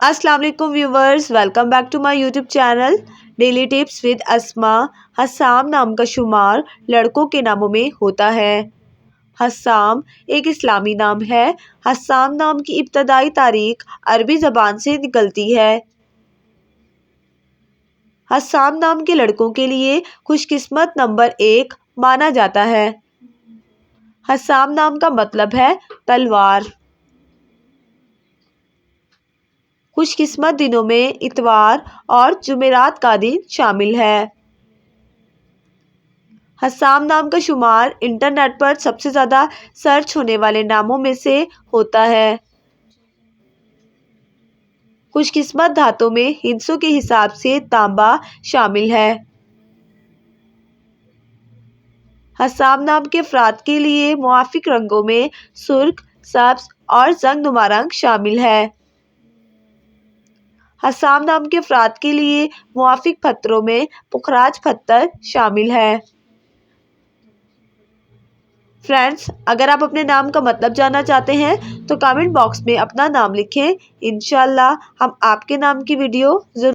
अस्सलाम वालेकुम viewers, welcome back to my YouTube channel daily tips with Asma. Hassam नाम का शुमार लड़कों के नामों में होता है। हस्साम एक इस्लामी नाम है। हस्साम नाम की इब्तदाई तारीख अरबी ज़बान से निकलती है। हस्साम नाम के लड़कों के लिए खुशकिस्मत नंबर 1 माना जाता है। हस्साम नाम का मतलब है तलवार। खुशकिस्मत दिनों में इतवार और जुमेरात का दिन शामिल है। हस्साम नाम का शुमार इंटरनेट पर सबसे ज़्यादा सर्च होने वाले नामों में से होता है। खुशकिस्मत धातों में हिस्सों के हिसाब से तांबा शामिल है। हस्साम नाम के अफराद के लिए मुआफिक रंगों में सुर्ख, सब्ज और जंगनुमा रंग शामिल है। हस्साम नाम के अफराद के लिए मुआफिक पत्थरों में पुखराज पत्थर शामिल है। फ्रेंड्स, अगर आप अपने नाम का मतलब जानना चाहते हैं तो कमेंट बॉक्स में अपना नाम लिखें। इंशाल्लाह हम आपके नाम की वीडियो ज़रूर